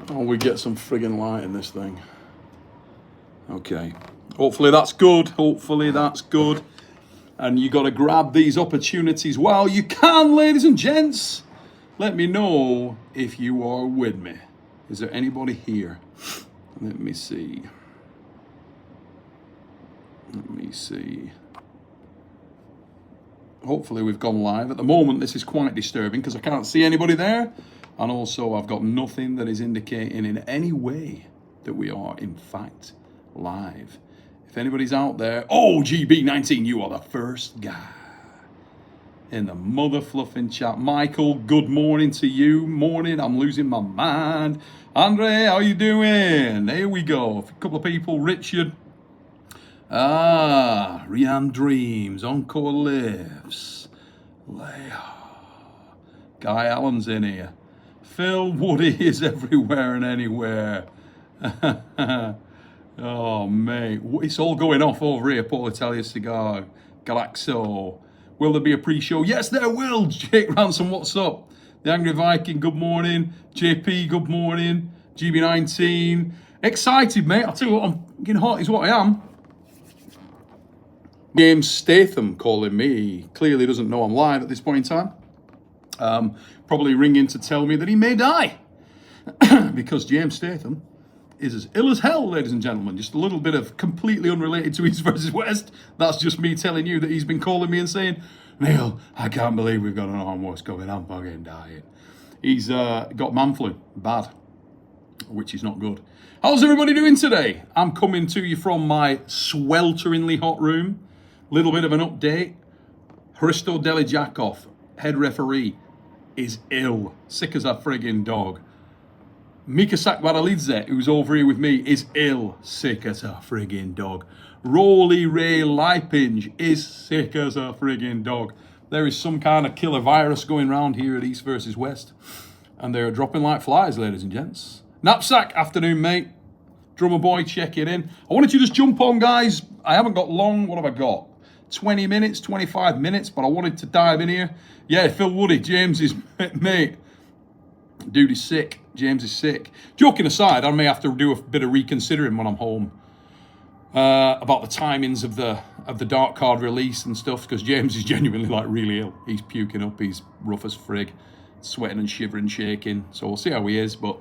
Oh, we get some friggin' light in this thing. Okay. Hopefully that's good. Hopefully that's good. And you got to grab these opportunities while you can, ladies and gents. Let me know if you are with me. Is there anybody here? Let me see. Let me see. Hopefully we've gone live. At the moment, this is quite disturbing because I can't see anybody there. And also, I've got nothing that is indicating in any way that we are, in fact, live. If anybody's out there, oh, GB19, you are the first guy in the mother fluffing chat. Michael, good morning to you. Morning, I'm losing my mind. Andre, how you doing? Here we go. A couple of people. Richard. Rianne Dreams. Encore lives. Leia. Guy Allen's in here. Phil Woody is everywhere and anywhere. Oh, mate. It's all going off over here. Paul Italia Cigar. Galaxo. Will there be a pre-show? Yes, there will. Jake Ransom, what's up? The Angry Viking, good morning. JP, good morning. GB19. Excited, mate. I'll tell you what, I'm getting hot is what I am. James Statham calling me. He clearly doesn't know I'm live at this point in time. Probably ringing to tell me that he may die. Because James Statham is as ill as hell, ladies and gentlemen. Just a little bit of completely unrelated to East versus West. That's just me telling you that he's been calling me and saying, Neil, I can't believe we've got an arm. What's going on? I'm fucking dying. He's got man flu. Bad. Which is not good. How's everybody doing today? I'm coming to you from my swelteringly hot room. Little bit of an update. Hristo Delijakov, head referee, is ill. Sick as a friggin' dog. Mika Sakvaralidze, who's over here with me, is ill. Sick as a friggin' dog. Rolly Ray Lipinge is sick as a friggin' dog. There is some kind of killer virus going around here at East versus West. And they're dropping like flies, ladies and gents. Knapsack, afternoon, mate. Drummer boy, check it in. I wanted to just jump on, guys. I haven't got long. What have I got? 20 minutes, 25 minutes, but I wanted to dive in here. Yeah, Phil Woody, James is, mate. Dude is sick. James is sick. Joking aside, I may have to do a bit of reconsidering when I'm home about the timings of the dark card release and stuff, because James is genuinely like really ill. He's puking up. He's rough as frig, sweating and shivering, shaking. So we'll see how he is, but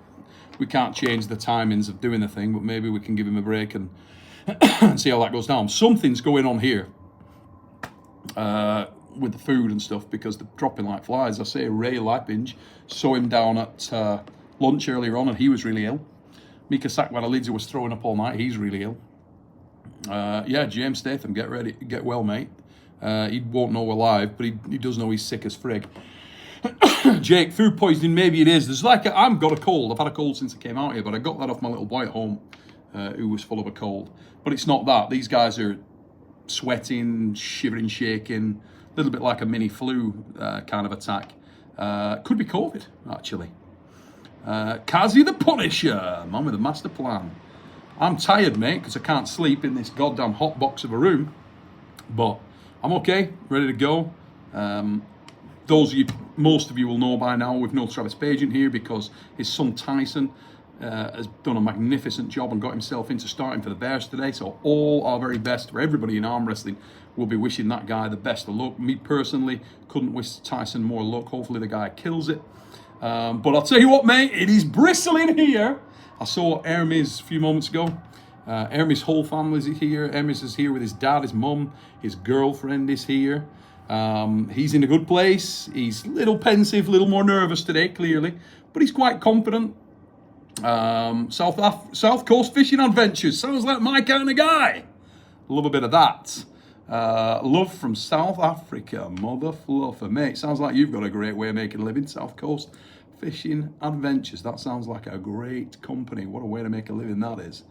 we can't change the timings of doing the thing. But maybe we can give him a break and see how that goes down. Something's going on here with the food and stuff, because they're dropping like flies. I say Ray Lipinge, saw him down at lunch earlier on and he was really ill. Mika Sakvaralidze was throwing up all night. He's really ill. Yeah, James Statham, get ready, get well, mate. He won't know we're live, but he does know he's sick as frig. Jake, food poisoning, maybe it is. There's like, I've got a cold. I've had a cold since I came out here, but I got that off my little boy at home who was full of a cold. But it's not that. These guys are sweating, shivering, shaking, a little bit like a mini flu kind of attack. Could be COVID, actually. Kazi the Punisher, man with a master plan. I'm tired, mate, because I can't sleep in this goddamn hot box of a room. But I'm okay, ready to go. Those of you, most of you will know by now, we've no Travis Pagent here because his son Tyson has done a magnificent job and got himself into starting for the Bears today. So all our very best for everybody in arm wrestling. We'll be wishing that guy the best of luck. Me personally couldn't wish Tyson more luck. Hopefully the guy kills it. But I'll tell you what, mate, it is bristling here. I saw Ermes a few moments ago. Ermes' whole family is here. Ermes is here with his dad, his mum, his girlfriend is here. He's in a good place. He's a little pensive, a little more nervous today, clearly, but he's quite confident. South Coast Fishing Adventures sounds like my kind of guy. Love a bit of that. Love from South Africa, mother fluffer, mate. Sounds like you've got a great way of making a living. South Coast Fishing Adventures. That sounds like a great company. What a way to make a living that is.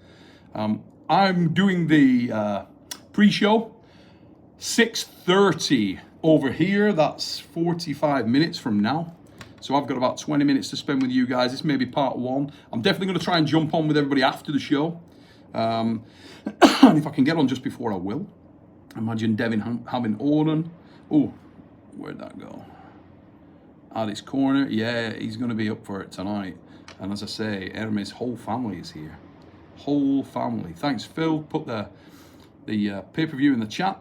I'm doing the pre-show. 6:30 over here. That's 45 minutes from now. So I've got about 20 minutes to spend with you guys. This may be part one. I'm definitely going to try and jump on with everybody after the show. And if I can get on just before, I will. Imagine Devin having Oren. Oh, where'd that go? At his corner. Yeah, he's going to be up for it tonight. And as I say, Ermes' whole family is here. Whole family. Thanks, Phil. Put the pay-per-view in the chat.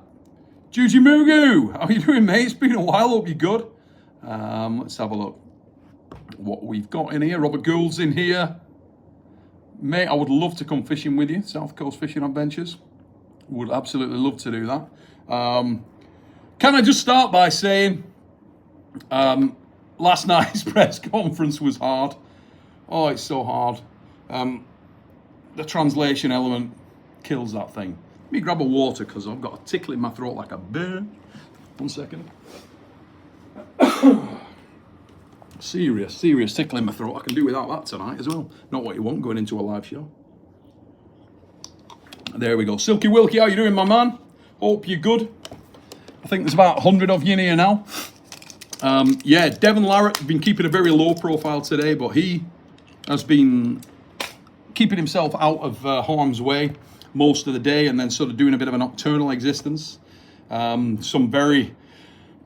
Juji Mugu, how you doing, mate? It's been a while. Hope you're good. Let's have a look what we've got in here. Robert Gould's in here. Mate, I would love to come fishing with you. South Coast Fishing Adventures. Would absolutely love to do that. Can I just start by saying last night's press conference was hard. Oh, it's so hard. The translation element kills that thing. Let me grab a water because I've got a tickle in my throat like a bear. 1 second. Serious tickle in my throat. I can do without that tonight as well. Not what you want going into a live show. There we go. Silky Wilkie, how you doing, my man? Hope you're good. I think there's about 100 of you in here now. Yeah, Devon LARRATT has been keeping a very low profile today, but he has been keeping himself out of harm's way most of the day and then sort of doing a bit of a nocturnal existence. Some very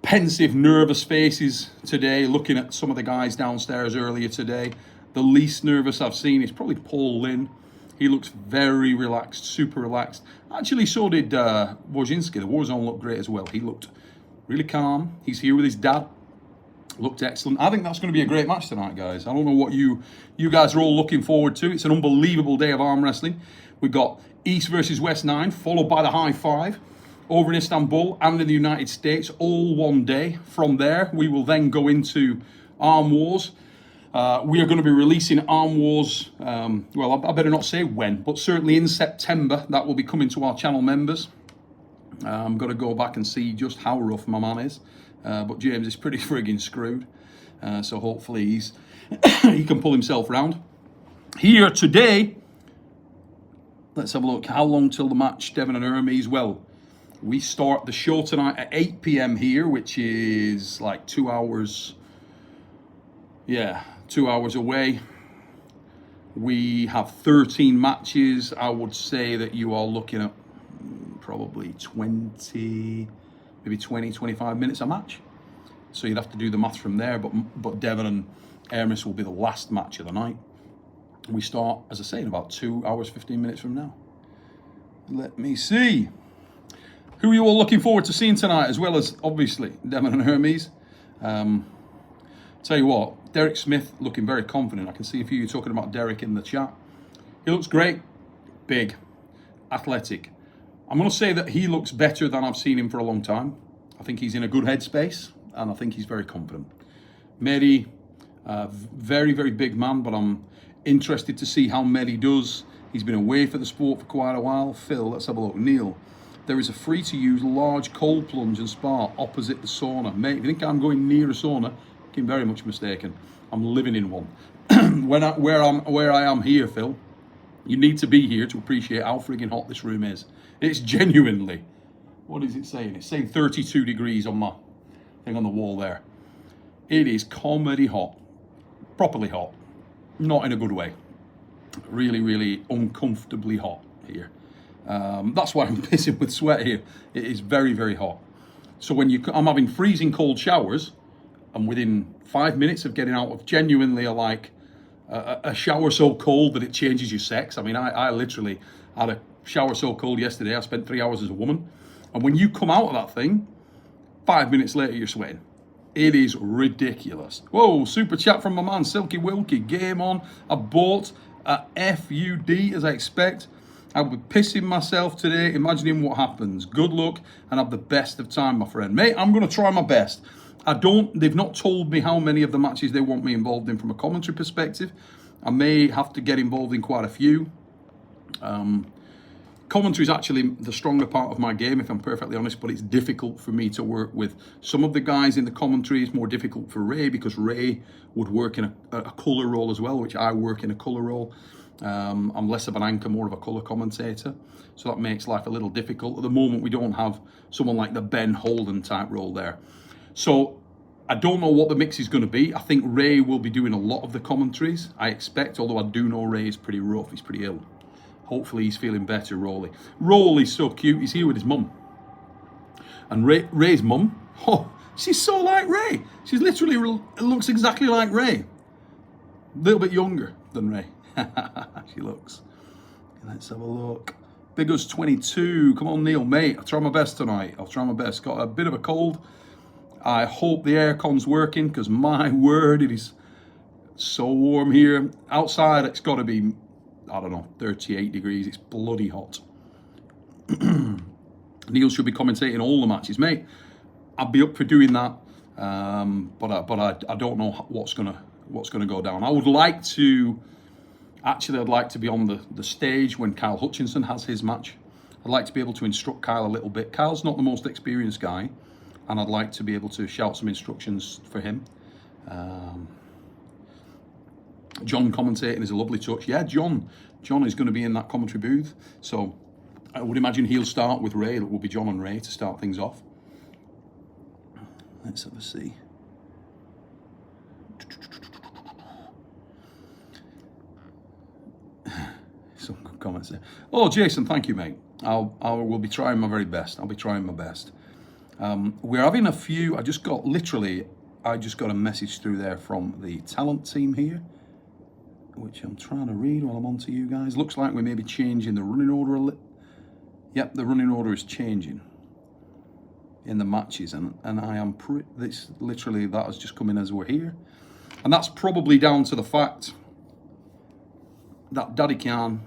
pensive, nervous faces today, looking at some of the guys downstairs earlier today. The least nervous I've seen is probably Paul Lynn. He looks very relaxed, super relaxed. Actually, so did Wojcinski. The Warzone looked great as well. He looked really calm. He's here with his dad. Looked excellent. I think that's going to be a great match tonight, guys. I don't know what you guys are all looking forward to. It's an unbelievable day of arm wrestling. We've got East versus West 9, followed by the High 5 over in Istanbul and in the United States, all one day. From there, we will then go into Arm Wars. We are going to be releasing Arm Wars, well, I better not say when, but certainly in September. That will be coming to our channel members. I'm going to go back and see just how rough my man is. But James is pretty frigging screwed. So hopefully he can pull himself round. Here today, let's have a look. How long till the match, Devon and Ermes? Well, we start the show tonight at 8 p.m. here, which is like 2 hours. Yeah, 2 hours away. We have 13 matches. I would say that you are looking at probably 20, maybe 20, 25 minutes a match. So you'd have to do the math from there. But Devon and Ermes will be the last match of the night. We start, as I say, in about 2 hours, 15 minutes from now. Let me see. Who are you all looking forward to seeing tonight, as well as, obviously, Devon and Ermes? Tell you what, Derek Smith looking very confident. I can see a few of you talking about Derek in the chat. He looks great, big, athletic. I'm going to say that he looks better than I've seen him for a long time. I think he's in a good headspace, and I think he's very confident. Mehdi, very, very big man, but I'm interested to see how Mehdi does. He's been away for the sport for quite a while. Phil, let's have a look. Neil, there is a free-to-use large cold plunge and spa opposite the sauna. Mate, if you think I'm going near a sauna, you're very much mistaken. I'm living in one. Where I am here, Phil, you need to be here to appreciate how frigging hot this room is. It's genuinely, what is it saying? It's saying 32 degrees on my thing on the wall there. It is comedy hot, properly hot, not in a good way. Really, really uncomfortably hot here. That's why I'm pissing with sweat here. It is very, very hot. So when I'm having freezing cold showers, and within 5 minutes of getting out of genuinely a shower so cold that it changes your sex. I mean, I literally had a shower so cold yesterday, I spent 3 hours as a woman. And when you come out of that thing, 5 minutes later, you're sweating. It is ridiculous. Whoa, super chat from my man, Silky Wilkie. Game on. I bought a FUD as I expect. I'll be pissing myself today, imagining what happens. Good luck and have the best of time, my friend. Mate, I'm going to try my best. They've not told me how many of the matches they want me involved in from a commentary perspective. I may have to get involved in quite a few. Commentary is actually the stronger part of my game, if I'm perfectly honest, but it's difficult for me to work with. Some of the guys in the commentary is more difficult for Ray, because Ray would work in a colour role as well, which I work in a colour role. I'm less of an anchor, more of a colour commentator. So that makes life a little difficult. At the moment, we don't have someone like the Ben Holden type role there. So I don't know what the mix is going to be. I think Ray will be doing a lot of the commentaries, I expect, although I do know Ray is pretty rough. He's pretty ill. Hopefully he's feeling better, Rolly. Rolly's so cute. He's here with his mum. And Ray's mum, oh, she's so like Ray. She's literally looks exactly like Ray. little bit younger than Ray. She looks. Let's have a look. Big Us 22. Come on, Neil, mate. I'll try my best tonight. I'll try my best. Got a bit of a cold. I hope the aircon's working, because my word, it is so warm here. Outside, it's got to be, I don't know, 38 degrees. It's bloody hot. Neil should be commentating all the matches, mate. I'd be up for doing that, but I don't know what's gonna go down. I would like to. Actually, I'd like to be on the stage when Kyle Hutchinson has his match. I'd like to be able to instruct Kyle a little bit. Kyle's not the most experienced guy, and I'd like to be able to shout some instructions for him. John commentating is a lovely touch. Yeah, John is going to be in that commentary booth. So I would imagine he'll start with Ray. It will be John and Ray to start things off. Let's have a see. Some good comments there. Oh, Jason, thank you, mate. I will be trying my very best. I'll be trying my best. We're having a few. I just got a message through there from the talent team here, which I'm trying to read while I'm on to you guys. Looks like we may be changing the running order a little. Yep, the running order is changing in the matches, and I am this literally that has just come in as we're here, and that's probably down to the fact that Daddy Khan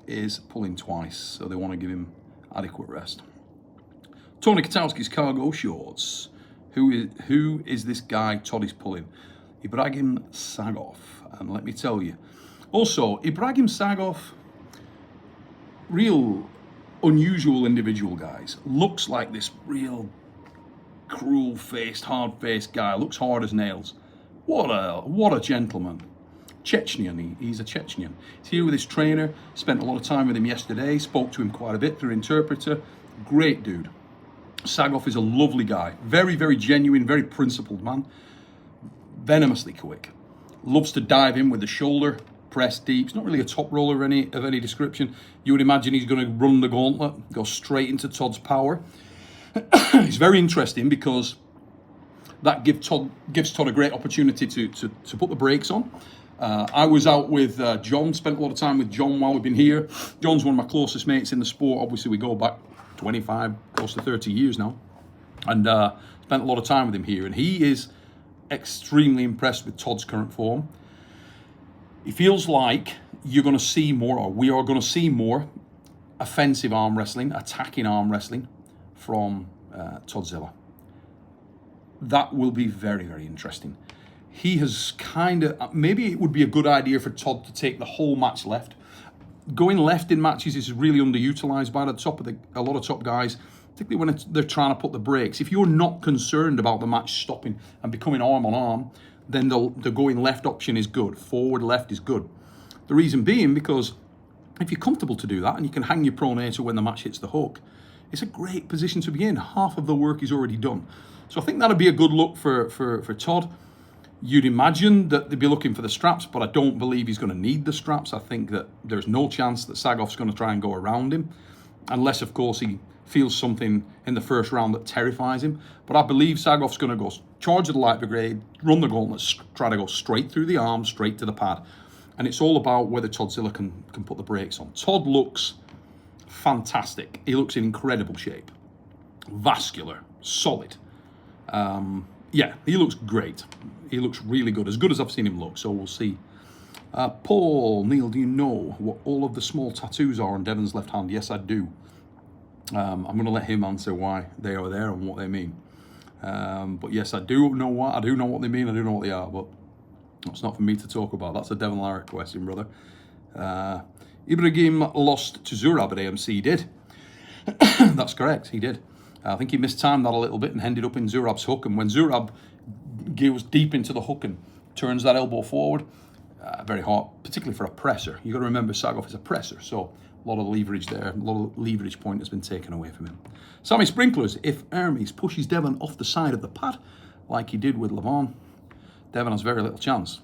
is pulling twice, so they want to give him adequate rest. Tony Katowski's cargo shorts. Who is this guy Todd is pulling? Ibrahim Sagov, and let me tell you. Also, Ibrahim Sagov, real unusual individual, guys. Looks like this real cruel-faced, hard-faced guy. Looks hard as nails. What a gentleman. Chechnyan, he's a Chechnyan. He's here with his trainer. Spent a lot of time with him yesterday. Spoke to him quite a bit through interpreter. Great dude. Sagov is a lovely guy. Very, very genuine, very principled man. Venomously quick. Loves to dive in with the shoulder, press deep. He's not really a top roller of any description. You would imagine he's going to run the gauntlet, go straight into Todd's power. It's very interesting because that gives Todd a great opportunity to put the brakes on. I was out with John, spent a lot of time with John while we've been here. John's one of my closest mates in the sport. Obviously, we go back 25, close to 30 years now. And spent a lot of time with him here. And he is extremely impressed with Todd's current form. He feels like you're going to see more, or we are going to see more offensive arm wrestling, attacking arm wrestling from Toddzilla. That will be very, very interesting. He has maybe it would be a good idea for Todd to take the whole match left. Going left in matches is really underutilized by a lot of top guys, particularly when they're trying to put the brakes. If you're not concerned about the match stopping and becoming arm on arm, then the going left option is good. Forward left is good. The reason being because if you're comfortable to do that and you can hang your pronator when the match hits the hook, it's a great position to be in. Half of the work is already done. So I think that'd be a good look for Todd. You'd imagine that they'd be looking for the straps, but I don't believe he's going to need the straps. I think that there's no chance that Sagov's going to try and go around him, unless, of course, he feels something in the first round that terrifies him. But I believe Sagov's going to go charge the light brigade, run the gauntlet, try to go straight through the arm, straight to the pad. And it's all about whether Toddzilla can put the brakes on. Todd looks fantastic. He looks in incredible shape. Vascular, solid. Yeah, he looks great. He looks really good as I've seen him look, so we'll see. Paul, Neil, do you know what all of the small tattoos are on Devon's left hand? Yes, I do. I'm going to let him answer why they are there and what they mean. But yes, I do know what they mean. I do know what they are, but that's not for me to talk about. That's a Devon LARRATT question, brother. Ibrahim lost to Zurab at AMC. He did. That's correct. He did. I think he mistimed that a little bit and ended up in Zurab's hook. And when Zurab goes deep into the hook and turns that elbow forward, very hard, particularly for a presser. You've got to remember Sagov is a presser, so a lot of leverage there, a lot of leverage point has been taken away from him. Sammy Sprinklers, if Ermes pushes Devon off the side of the pad, like he did with Levon, Devon has very little chance.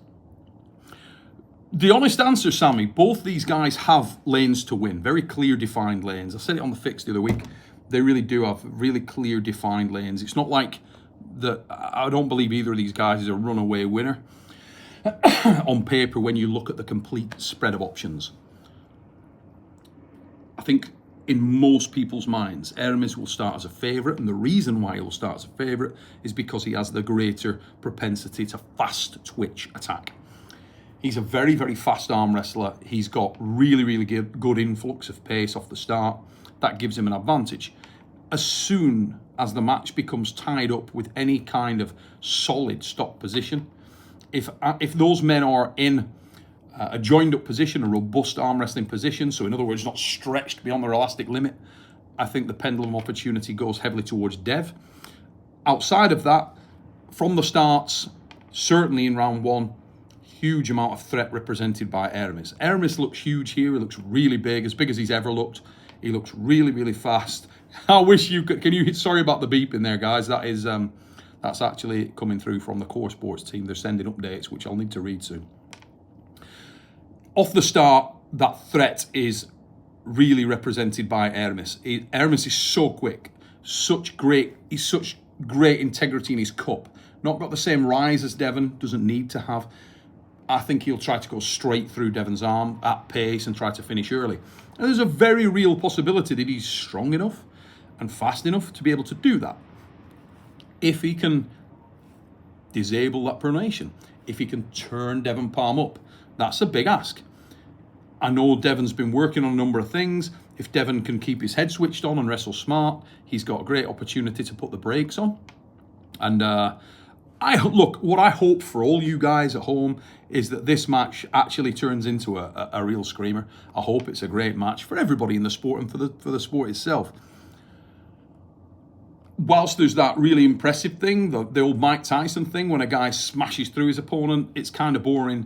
The honest answer, Sammy, both these guys have lanes to win, very clear, defined lanes. I said it on the fix the other week. They really do have really clear, defined lanes. It's not like I don't believe either of these guys is a runaway winner. on paper when you look at the complete spread of options. I think in most people's minds, Ermes will start as a favourite, and the reason why he'll start as a favourite is because he has the greater propensity to fast twitch attack. He's a very, very fast arm wrestler. He's got really, really good influx of pace off the start. That gives him an advantage. As soon as the match becomes tied up with any kind of solid stop position, if those men are in a joined up position, a robust arm wrestling position, so in other words, not stretched beyond their elastic limit, I think the pendulum opportunity goes heavily towards Dev. Outside of that, from the starts, certainly in round one, huge amount of threat represented by Ermes. Ermes looks huge here. He looks really big as he's ever looked. He looks really, really fast. I wish you could, sorry about the beep in there, guys. That is, that's actually coming through from the Core Sports team. They're sending updates, which I'll need to read soon. Off the start, that threat is really represented by Ermes. Ermes is so quick, he's such great integrity in his cup. Not got the same rise as Devon, doesn't need to have. I think he'll try to go straight through Devon's arm at pace and try to finish early. And there's a very real possibility that he's strong enough and fast enough to be able to do that. If he can disable that pronation, if he can turn Devon palm up, that's a big ask. I know Devon's been working on a number of things. If Devon can keep his head switched on and wrestle smart, he's got a great opportunity to put the brakes on. And what I hope for all you guys at home is that this match actually turns into a real screamer. I hope it's a great match for everybody in the sport and for the sport itself. Whilst there's that really impressive thing, the old Mike Tyson thing, when a guy smashes through his opponent, it's kind of boring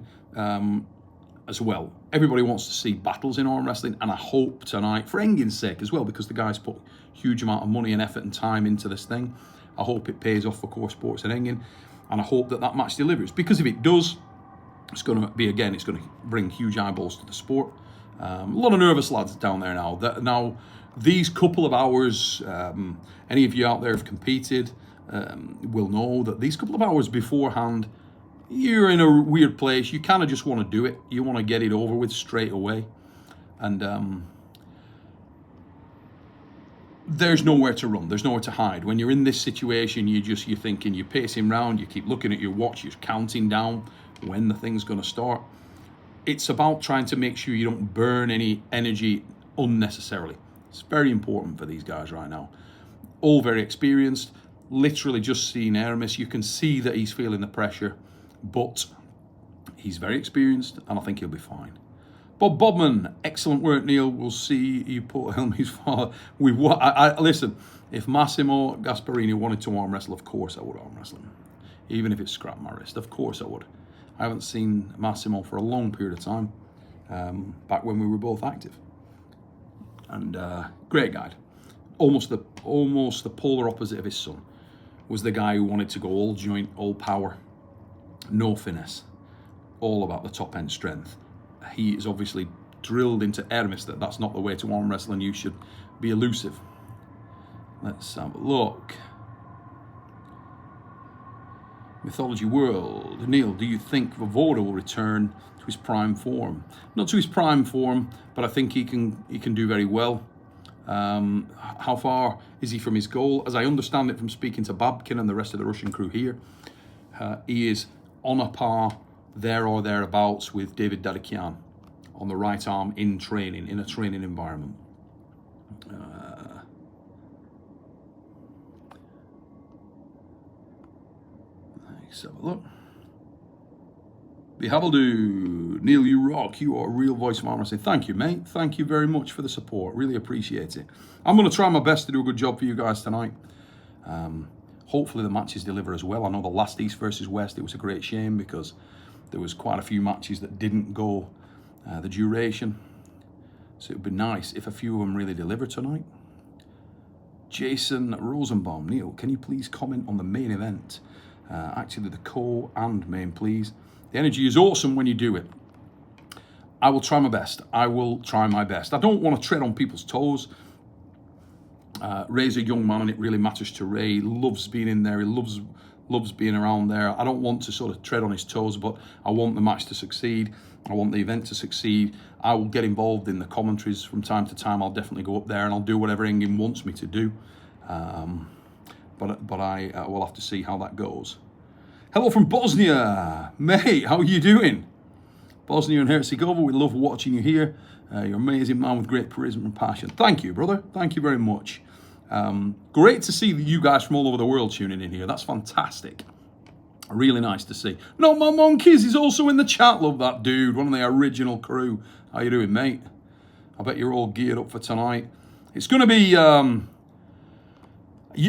as well. Everybody wants to see battles in arm wrestling, and I hope tonight, for Engin's sake as well, because the guy's put a huge amount of money and effort and time into this thing, I hope it pays off for Core Sports and Engin, and I hope that match delivers. Because if it does, it's going to bring huge eyeballs to the sport. A lot of nervous lads down there now. Now, these couple of hours, any of you out there have competed will know that these couple of hours beforehand, you're in a weird place. You kind of just want to do it. You want to get it over with straight away. And there's nowhere to run. There's nowhere to hide. When you're in this situation, you're thinking, you're pacing around, you keep looking at your watch, you're counting down when the thing's going to start. It's about trying to make sure you don't burn any energy unnecessarily. It's very important for these guys right now. All very experienced. Literally just seeing Ermes, you can see that he's feeling the pressure, but he's very experienced, and I think he'll be fine. Bob Bodman, excellent work, Neil. We'll see you put Helmy's father. Listen, if Massimo Gasparini wanted to arm wrestle, of course I would arm wrestle him. Even if it scrapped my wrist, of course I would. I haven't seen Massimo for a long period of time, back when we were both active. And great guy. Almost the polar opposite of his son. Was the guy who wanted to go all joint, all power, no finesse, all about the top end strength. He is obviously drilled into Ermes that that's not the way to arm wrestle, and you should be elusive. Let's have a look. Mythology World. Neil, do you think Vovoda will return to his prime form? Not to his prime form, but I think he can do very well. How far is he from his goal? As I understand it from speaking to Babkin and the rest of the Russian crew here, he is on a par, there or thereabouts, with David Dadikian on the right arm in a training environment. Let's have a look. Behaveldu, Neil, you rock. You are a real voice of arm wrestling. Thank you, mate. Thank you very much for the support. Really appreciate it. I'm going to try my best to do a good job for you guys tonight. Hopefully the matches deliver as well. I know the last East versus West, it was a great shame because there was quite a few matches that didn't go the duration. So it would be nice if a few of them really deliver tonight. Jason Rosenbaum, Neil, can you please comment on the main event? Actually, the co and main, please. The energy is awesome when you do it. I will try my best. I don't want to tread on people's toes. Ray's a young man, and it really matters to Ray. He loves being in there. He loves loves being around there. I don't want to sort of tread on his toes, but I want the match to succeed. I want the event to succeed. I will get involved in the commentaries from time to time. I'll definitely go up there and I'll do whatever Engin wants me to do. But I will have to see how that goes. Hello from Bosnia. Mate, how are you doing? Bosnia and Herzegovina, we love watching you here. You're an amazing man with great charisma and passion. Thank you, brother. Thank you very much. Great to see you guys from all over the world tuning in here. That's fantastic. Really nice to see. No, my monkeys is also in the chat. Love that dude. One of the original crew. How you doing, mate? I bet you're all geared up for tonight. It's going to be...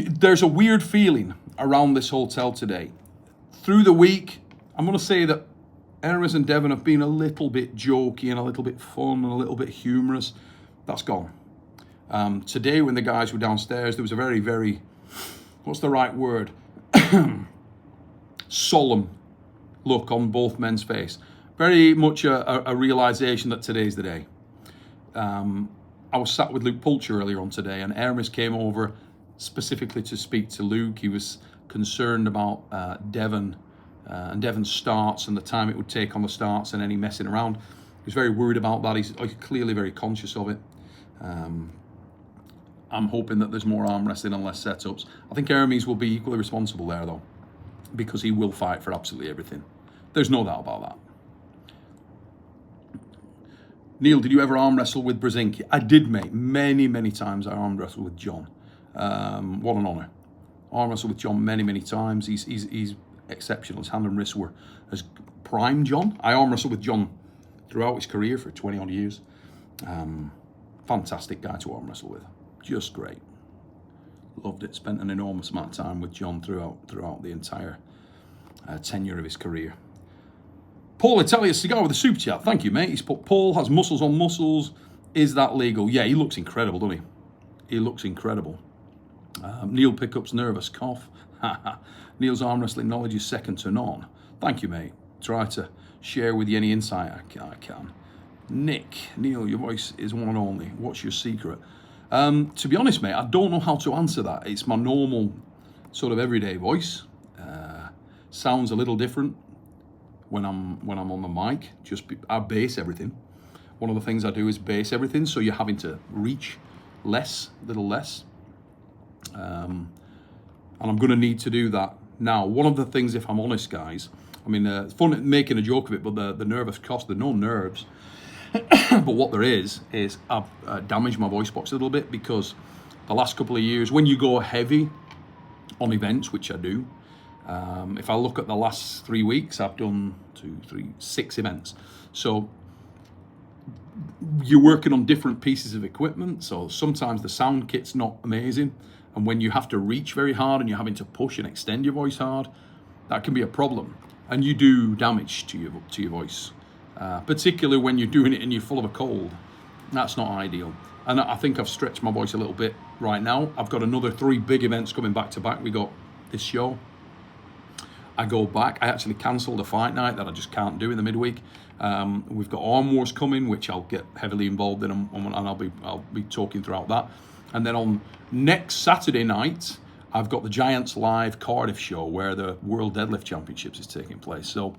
there's a weird feeling around this hotel today. Through the week, I'm going to say that Ermes and Devon have been a little bit jokey and a little bit fun and a little bit humorous. That's gone. Today, when the guys were downstairs, there was a very, very, what's the right word? Solemn look on both men's face. Very much a realization that today's the day. I was sat with Luke Pulcher earlier on today, and Ermes came over specifically to speak to Luke. He was concerned about Devon and Devon's starts and the time it would take on the starts and any messing around. He was very worried about that. He's clearly very conscious of it. I'm hoping that there's more arm wrestling and less setups. I think Ermes will be equally responsible there, though, because he will fight for absolutely everything. There's no doubt about that. Neil, did you ever arm wrestle with Brzezinski? I did, mate. Many, many times I arm wrestled with John. What an honour. Arm wrestled with John many, many times. He's exceptional. His hand and wrists were as prime John. I arm wrestled with John throughout his career for 20 odd years. Fantastic guy to arm wrestle with. Just great. Loved it. Spent an enormous amount of time with John throughout the entire tenure of his career. Paul Italia Cigar with a super chat. Thank you, mate. He's put, Paul has muscles on muscles. Is that legal? Yeah, he looks incredible, doesn't he? He looks incredible. Neil Pickup's nervous cough. Neil's arm wrestling knowledge is second to none. Thank you, mate. Try to share with you any insight I can. Nick, Neil, your voice is one and only. What's your secret? To be honest, mate, I don't know how to answer that. It's my normal sort of everyday voice. Sounds a little different when I'm on the mic. I bass everything. One of the things I do is bass everything, so you're having to reach less, little less. And I'm going to need to do that now. One of the things, if I'm honest, guys, I mean, it's fun making a joke of it, but the nervous cost, there are no nerves. But what there is I've damaged my voice box a little bit, because the last couple of years, when you go heavy on events, which I do, if I look at the last 3 weeks, I've done 6 events. So you're working on different pieces of equipment. So sometimes the sound kit's not amazing. And when you have to reach very hard and you're having to push and extend your voice hard, that can be a problem. And you do damage to your voice. Particularly when you're doing it and you're full of a cold. That's not ideal. And I think I've stretched my voice a little bit right now. I've got another 3 big events coming back to back. We got this show. I go back. I actually cancelled a fight night that I just can't do in the midweek. We've got Arm Wars coming, which I'll get heavily involved in, and I'll be talking throughout that. And then on next Saturday night, I've got the Giants Live Cardiff show, where the World Deadlift Championships is taking place. So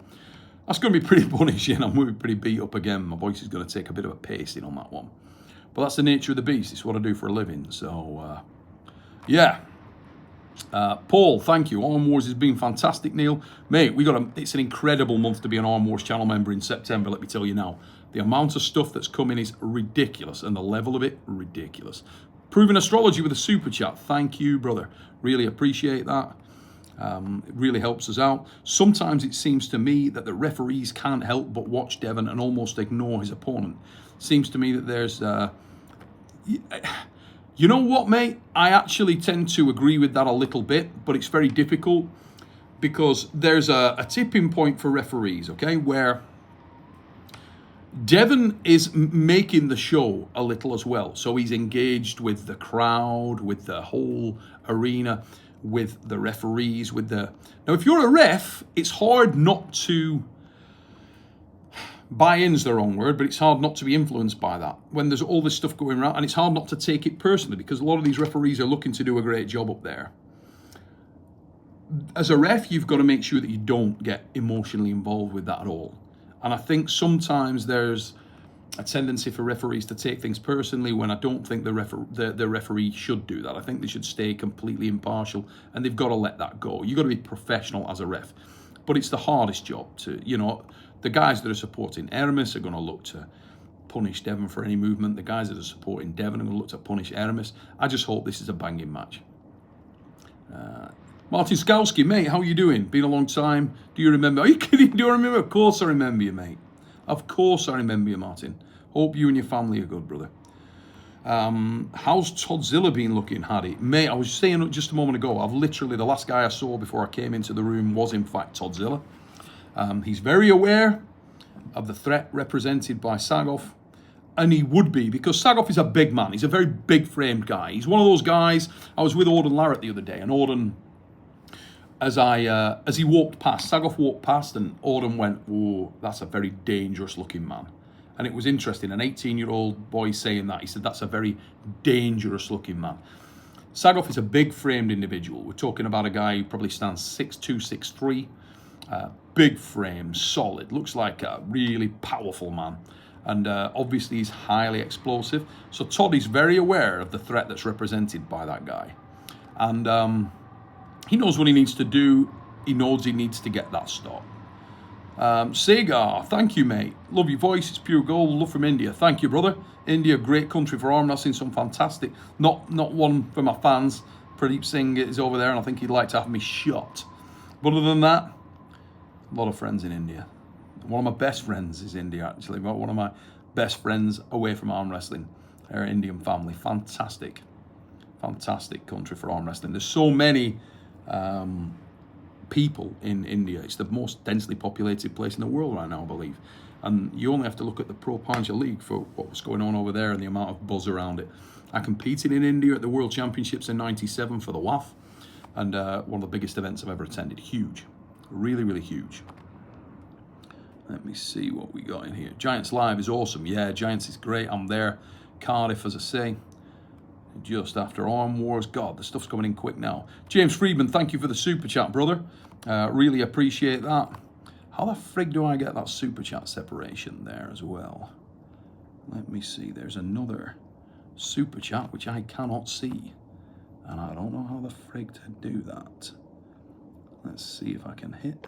that's going to be pretty punishing. I'm going to be pretty beat up again. My voice is going to take a bit of a pasting on that one. But that's the nature of the beast. It's what I do for a living. So, yeah. Paul, thank you. Arm Wars has been fantastic, Neil. Mate, it's an incredible month to be an Arm Wars channel member in September, let me tell you now. The amount of stuff that's coming is ridiculous, and the level of it, ridiculous. Proven Astrology with a super chat. Thank you, brother. Really appreciate that. It really helps us out. Sometimes it seems to me that the referees can't help but watch Devon and almost ignore his opponent. Seems to me that there's... you know what, mate? I actually tend to agree with that a little bit, but it's very difficult, because there's a tipping point for referees, okay, where Devon is making the show a little as well. So he's engaged with the crowd, with the whole arena, with the referees, Now, if you're a ref, it's hard not to... Buy-in's the wrong word, but it's hard not to be influenced by that when there's all this stuff going around, and it's hard not to take it personally, because a lot of these referees are looking to do a great job up there. as a ref, you've got to make sure that you don't get emotionally involved with that at all. And I think sometimes there's a tendency for referees to take things personally when I don't think the referee should do that. I think they should stay completely impartial, and they've got to let that go. You've got to be professional as a ref. But it's the hardest job to, the guys that are supporting Ermes are going to look to punish Devon for any movement. The guys that are supporting Devon are going to look to punish Ermes. I just hope this is a banging match. Martin Skalski, mate, how are you doing? Been a long time. Do you remember? Are you kidding? Do you remember? Of course I remember you, mate. Of course I remember you, Martin. Hope you and your family are good, brother. How's Toddzilla been looking, Hardy? Mate, I was saying just a moment ago, the last guy I saw before I came into the room was in fact Toddzilla. He's very aware of the threat represented by Sagov. And he would be, because Sagov is a big man. He's a very big framed guy. He's one of those guys. I was with LARRATT the other day, and Auden, as he walked past, Sagov walked past, and Auden went, "Oh, that's a very dangerous looking man." And it was interesting, an 18-year-old boy saying that. He said, "That's a very dangerous looking man." Sagov is a big framed individual. We're talking about a guy who probably stands 6'2", 6'3", big frame, solid, looks like a really powerful man. And obviously he's highly explosive. So Todd is very aware of the threat that's represented by that guy. And he knows what he needs to do. He knows he needs to get that stop. Sagar, thank you, mate. Love your voice. It's pure gold. Love from India. Thank you, brother. India, great country for arm wrestling. Some fantastic. Not one for my fans. Pradeep Singh is over there, and I think he'd like to have me shot. But other than that, a lot of friends in India. One of my best friends is India, actually. One of my best friends away from arm wrestling. They're an Indian family. Fantastic. Fantastic country for arm wrestling. There's so many people in India. It's the most densely populated place in the world right now, I believe. And you only have to look at the Pro Panja League for what was going on over there and the amount of buzz around it. I competed in India at the World Championships in '97 for the WAF. And one of the biggest events I've ever attended. Huge. Really, really huge. Let me see what we got in here. Giants Live is awesome. Yeah, Giants is great. I'm there. Cardiff, as I say, just after Arm Wars. God, the stuff's coming in quick now. James Friedman, thank you for the super chat, brother. Really appreciate that. How the frig do I get that super chat separation there as well? Let me see. There's another super chat which I cannot see. And I don't know how the frig to do that. Let's see if I can hit.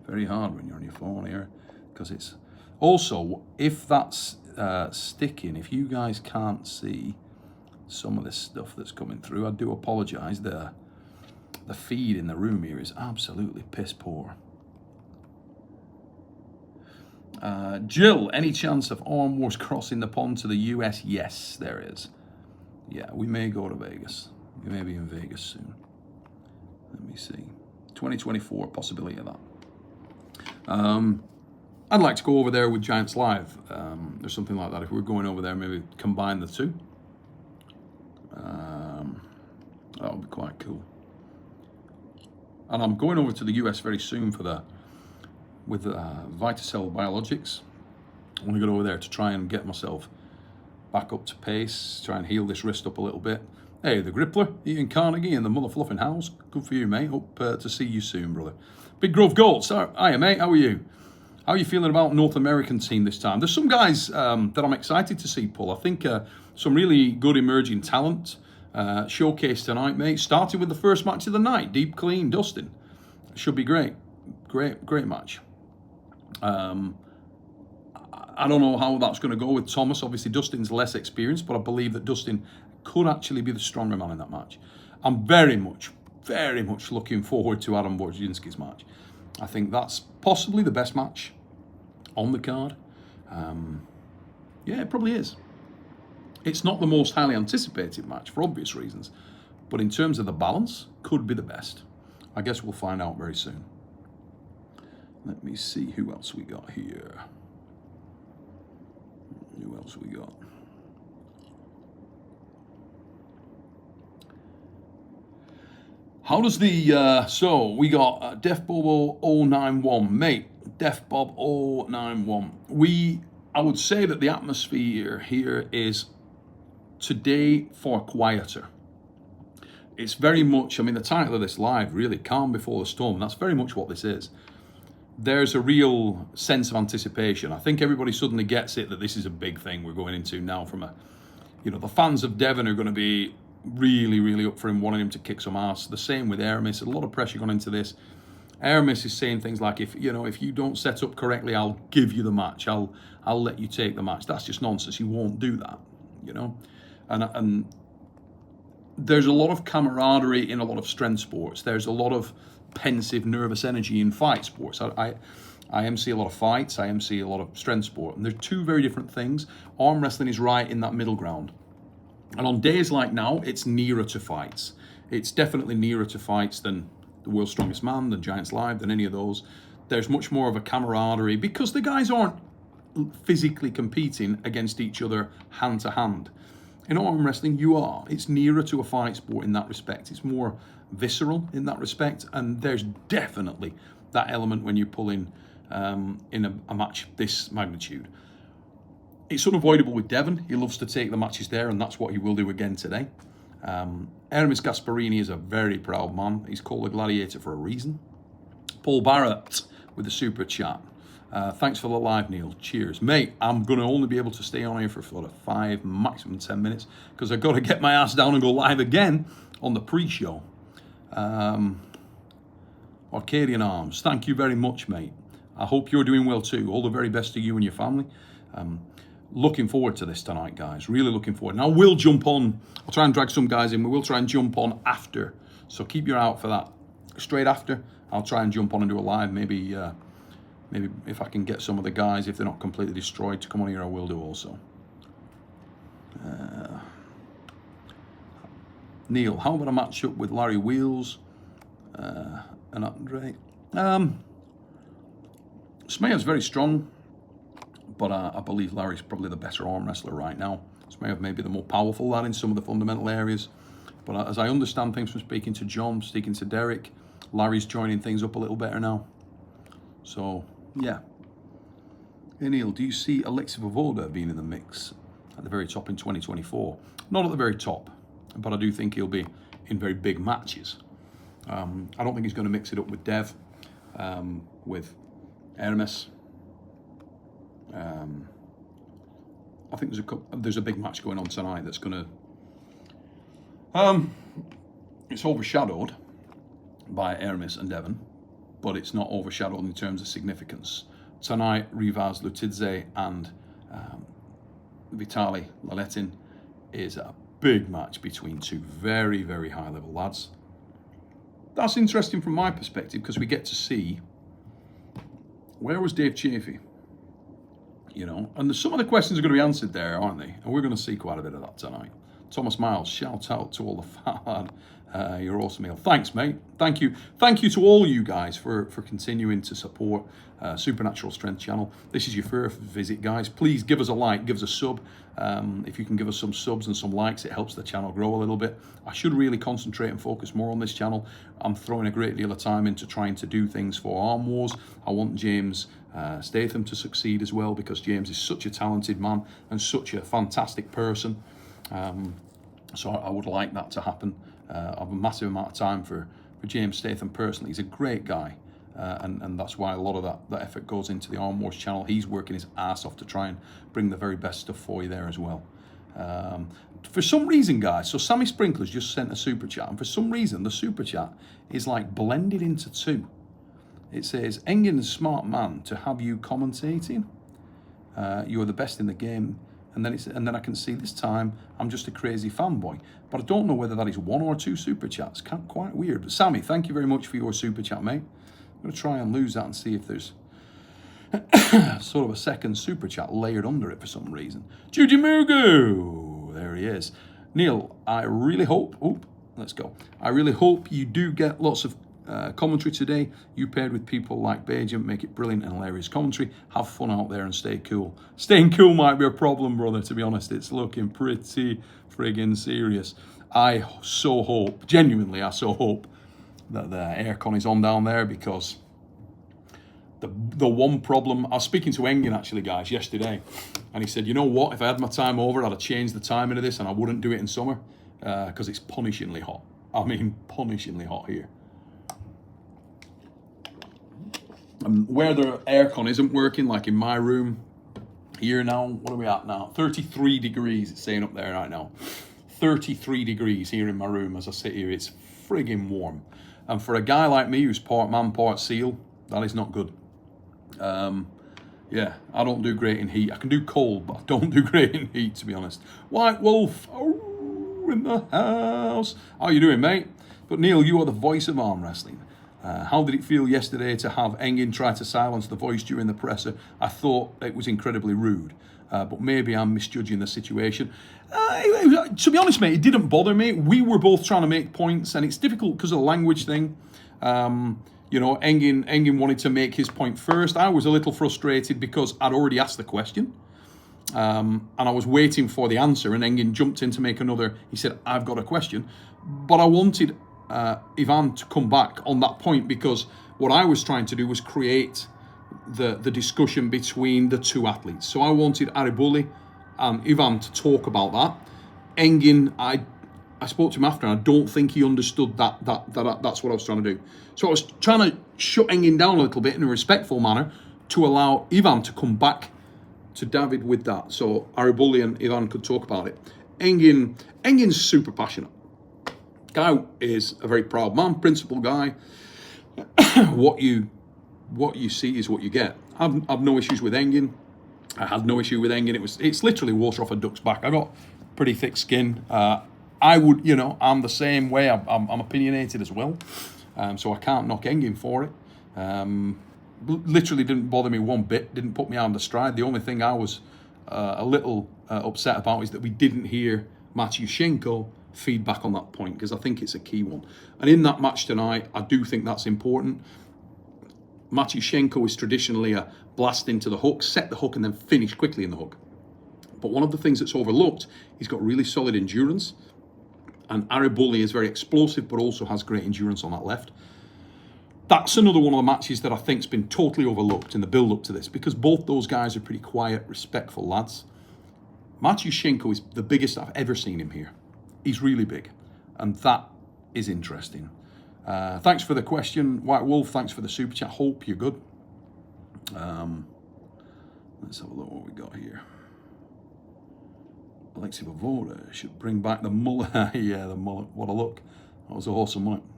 Very hard when you're on your phone here, because it's also, if that's sticking, if you guys can't see some of this stuff that's coming through, I do apologize. The feed in the room here is absolutely piss poor. Jill, any chance of Arm Wars crossing the pond to the US? Yes, there is. Yeah, we may go to Vegas. We may be in Vegas soon. Let me see. 2024, possibility of that. I'd like to go over there with Giants Live, or something like that. If we're going over there, maybe combine the two. That would be quite cool. And I'm going over to the US very soon with Vitacell Biologics. I want to go over there to try and get myself back up to pace, try and heal this wrist up a little bit. Hey, the Grippler, Ian Carnegie, and the Mother Fluffing House. Good for you, mate. Hope to see you soon, brother. Big Grove Gold. So, hiya, mate. How are you? How are you feeling about North American team this time? There's some guys that I'm excited to see, Paul. I think some really good emerging talent showcased tonight, mate. Starting with the first match of the night, Deep Clean, Dustin. Should be great. Great match. I don't know how that's going to go with Thomas. Obviously, Dustin's less experienced, but I believe that Dustin could actually be the stronger man in that match. I'm very much looking forward to Adam Wojcinski's match. I think that's possibly the best match on the card. Yeah, it probably is. It's not the most highly anticipated match for obvious reasons, but in terms of the balance, could be the best. I guess we'll find out very soon. Let me see who else we got here. Who else we got? How does the, so we got Def Bobo 091, mate, Def Bob 091. I would say that the atmosphere here is today far quieter. it's very much, I mean, the title of this live, really, Calm Before the Storm, that's very much what this is. There's a real sense of anticipation. I think everybody suddenly gets it that this is a big thing we're going into now from a, the fans of Devon are going to be really, really up for him, wanting him to kick some ass. The same with Ermes. A lot of pressure gone into this. Ermes is saying things like, if you don't set up correctly, I'll give you the match. I'll let you take the match. That's just nonsense. He won't do that, And there's a lot of camaraderie in a lot of strength sports. There's a lot of pensive, nervous energy in fight sports. I MC a lot of fights. I MC a lot of strength sport. And they're two very different things. Arm wrestling is right in that middle ground. And on days like now, it's nearer to fights. It's definitely nearer to fights than the World's Strongest Man, than Giants Live, than any of those. There's much more of a camaraderie because the guys aren't physically competing against each other hand to hand. In arm wrestling, you are. It's nearer to a fight sport in that respect. It's more visceral in that respect. And there's definitely that element when you pull in a match this magnitude. It's unavoidable with Devon. He loves to take the matches there, and that's what he will do again today. Ermes Gasparini is a very proud man. He's called a gladiator for a reason. Paul Barrett with the super chat. Thanks for the live, Neil. Cheers. Mate, I'm going to only be able to stay on here for 5, maximum 10 minutes, because I've got to get my ass down and go live again on the pre-show. Arcadian Arms, thank you very much, mate. I hope you're doing well too. All the very best to you and your family. Looking forward to this tonight, guys. Really looking forward. Now, we'll jump on. I'll try and drag some guys in. We will try and jump on after. So keep your eye out for that. Straight after, I'll try and jump on and do a live. Maybe if I can get some of the guys, if they're not completely destroyed, to come on here, I will do also. Neil, how about a matchup with Larry Wheels and Andre? Smear's very strong, but I believe Larry's probably the better arm wrestler right now. Smear may be the more powerful lad in some of the fundamental areas, but as I understand things from speaking to John, speaking to Derek, Larry's joining things up a little better now. So, yeah. Hey Neil, do you see Alexei Vovoda being in the mix at the very top in 2024? Not at the very top, but I do think he'll be in very big matches. I don't think he's going to mix it up with Dev, with Ermes. I think there's a big match going on tonight that's going to... it's overshadowed by Ermes and Devon, but it's not overshadowed in terms of significance. Tonight, Rivaz Lutidze and Vitaly Laletin is a big match between two very, very high-level lads. That's interesting from my perspective because we get to see where was Dave Chafee, and some of the questions are going to be answered there, aren't they? And we're going to see quite a bit of that tonight. Thomas Miles, shout out to all the fan. You're awesome, Neil. Thanks, mate. Thank you to all you guys for continuing to support Supernatural Strength channel. This is your first visit, guys. Please give us a like, give us a sub. If you can give us some subs and some likes, it helps the channel grow a little bit. I should really concentrate and focus more on this channel. I'm throwing a great deal of time into trying to do things for Arm Wars. I want James Statham to succeed as well, because James is such a talented man and such a fantastic person. So I would like that to happen. I have a massive amount of time for James Statham personally. He's a great guy, and that's why a lot of that effort goes into the Arm Wars channel. He's working his ass off to try and bring the very best stuff for you there as well. For some reason, guys, so Sammy Sprinkler's just sent a super chat, and for some reason the super chat is like blended into two. It says, Engin is a smart man to have you commentating. You are the best in the game. And then I can see this time I'm just a crazy fanboy. But I don't know whether that is one or two super chats. Quite weird. But Sammy, thank you very much for your super chat, mate. I'm going to try and lose that and see if there's sort of a second super chat layered under it for some reason. Judy Mugu! There he is. Neil, I really hope... let's go. I really hope you do get lots of commentary today. You paired with people like Bajam, make it brilliant and hilarious commentary. Have fun out there and stay cool. Staying cool might be a problem, brother, to be honest. It's looking pretty friggin' serious. I so hope, genuinely, I so hope that the aircon is on down there, because the one problem, I was speaking to Engin actually, guys, yesterday, and he said, you know what, if I had my time over, I'd have changed the timing of this and I wouldn't do it in summer, because it's punishingly hot. I mean, punishingly hot here. Where the aircon isn't working, like in my room here now, what are we at now? 33 degrees, it's saying up there right now. 33 degrees here in my room as I sit here. It's friggin' warm. And for a guy like me who's part man, part seal, that is not good. Yeah, I don't do great in heat. I can do cold, but I don't do great in heat, to be honest. White Wolf, oh, in the house. How you doing, mate? But Neil, you are the voice of arm wrestling. How did it feel yesterday to have Engin try to silence the voice during the presser? I thought it was incredibly rude, but maybe I'm misjudging the situation. To be honest, mate, it didn't bother me. We were both trying to make points, and it's difficult because of the language thing. You know, Engin wanted to make his point first. I was a little frustrated because I'd already asked the question, and I was waiting for the answer, and Engin jumped in to make another. He said, I've got a question, but I wanted Ivan to come back on that point, because what I was trying to do was create the discussion between the two athletes. So I wanted Aribulli and Ivan to talk about that. Engin, I spoke to him after, and I don't think he understood that's what I was trying to do. So I was trying to shut Engin down a little bit in a respectful manner to allow Ivan to come back to David with that, so Aribulli and Ivan could talk about it. Engin's super passionate. Guy is a very proud man, principled guy. What you see is what you get. I've no issues with Engin. I had no issue with Engin. It's literally water off a duck's back. I got pretty thick skin. I would, you know, I'm the same way. I'm opinionated as well. So I can't knock Engin for it. Literally didn't bother me one bit. Didn't put me on the stride. The only thing I was a little upset about is that we didn't hear Matyushenko feedback on that point, because I think it's a key one. And in that match tonight, I do think that's important. Matyushenko is traditionally a blast into the hook, set the hook, and then finish quickly in the hook. But one of the things that's overlooked, he's got really solid endurance. And Aribulli is very explosive, but also has great endurance on that left. That's another one of the matches that I think's been totally overlooked in the build-up to this, because both those guys are pretty quiet, respectful lads. Matyushenko is the biggest I've ever seen him here. He's really big, and that is interesting. Thanks for the question, White Wolf. Thanks for the super chat. Hope you're good. Let's have a look what we got here. Alexei Vavoda should bring back the mullet. Yeah, the mullet. What a look. That was awesome, wasn't it?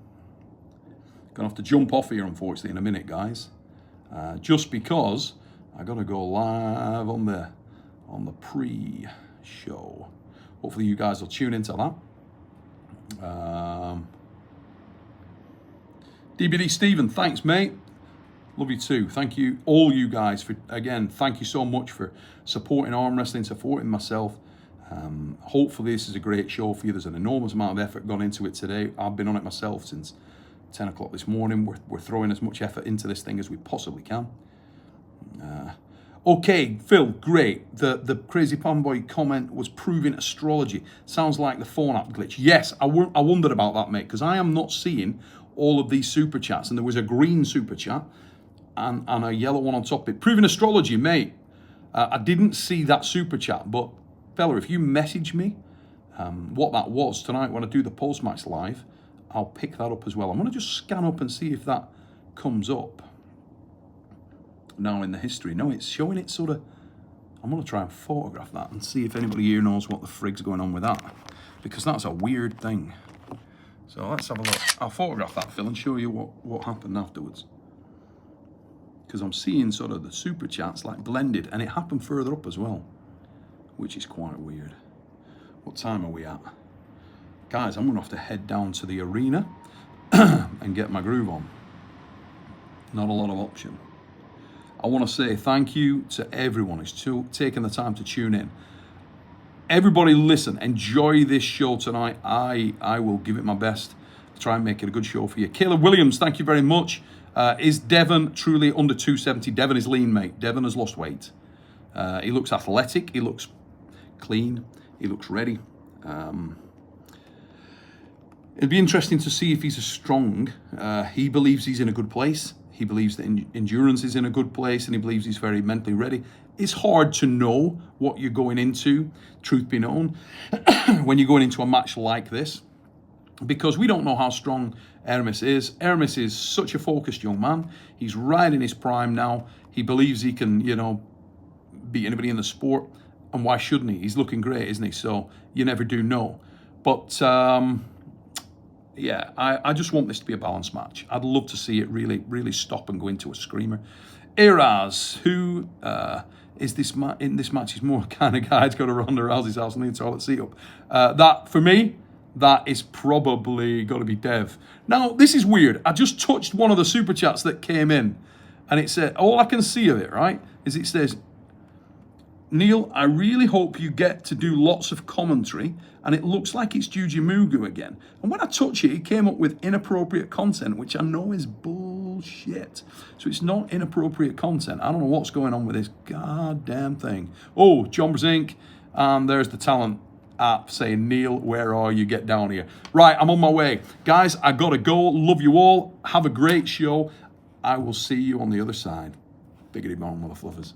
Gonna have to jump off here, unfortunately, in a minute, guys. Just because I gotta go live on the pre-show. Hopefully you guys will tune into that. DBD Stephen, thanks, mate. Love you too. Thank you, all you guys, for, again, thank you so much for supporting arm wrestling, supporting myself. Hopefully this is a great show for you. There's an enormous amount of effort gone into it today. I've been on it myself since 10 o'clock this morning. We're throwing as much effort into this thing as we possibly can. Okay, Phil, great. The Crazy Panboy comment was proving astrology. Sounds like the phone app glitch. Yes, I wondered about that, mate, because I am not seeing all of these super chats. And there was a green super chat and a yellow one on top of it. Proving astrology, mate. I didn't see that super chat, but fella, if you message me what that was tonight when I do the post-match live, I'll pick that up as well. I'm going to just scan up and see if that comes up now in the history. No, it's showing it sort of. I'm going to try and photograph that and see if anybody here knows what the frig's going on with that, because that's a weird thing. So let's have a look. I'll photograph that, Phil, and show you what happened afterwards, because I'm seeing sort of the super chats like blended, and it happened further up as well, which is quite weird. What time are we at? Guys, I'm going to have to head down to the arena and get my groove on. Not a lot of option. I want to say thank you to everyone who's taken the time to tune in. Everybody listen, enjoy this show tonight. I will give it my best to try and make it a good show for you. Caleb Williams, thank you very much. Is Devon truly under 270? Devon is lean, mate. Devon has lost weight. He looks athletic. He looks clean. He looks ready. It'd be interesting to see if he's as strong. He believes he's in a good place. He believes that endurance is in a good place, and he believes he's very mentally ready. It's hard to know what you're going into, truth be known, when you're going into a match like this. because we don't know how strong Ermes is. Ermes is such a focused young man. He's right in his prime now. He believes he can, beat anybody in the sport. And why shouldn't he? He's looking great, isn't he? So you never do know. But yeah, I just want this to be a balanced match. I'd love to see it really, really stop and go into a screamer. Eraz, who is this in this match, is more kind of guy who's got to Ronda Rousey's house and leave the toilet seat up. That, for me, that is probably got to be Dev. Now, this is weird. I just touched one of the super chats that came in, and it said, all I can see of it, right, is it says, Neil, I really hope you get to do lots of commentary, and it looks like it's Juji Mugu again. And when I touch it, it came up with inappropriate content, which I know is bullshit. So it's not inappropriate content. I don't know what's going on with this goddamn thing. Oh, John Brink, and there's the talent app saying, Neil, where are you? Get down here. Right, I'm on my way. Guys, I gotta go. Love you all. Have a great show. I will see you on the other side. Biggity bong, mother fluffers.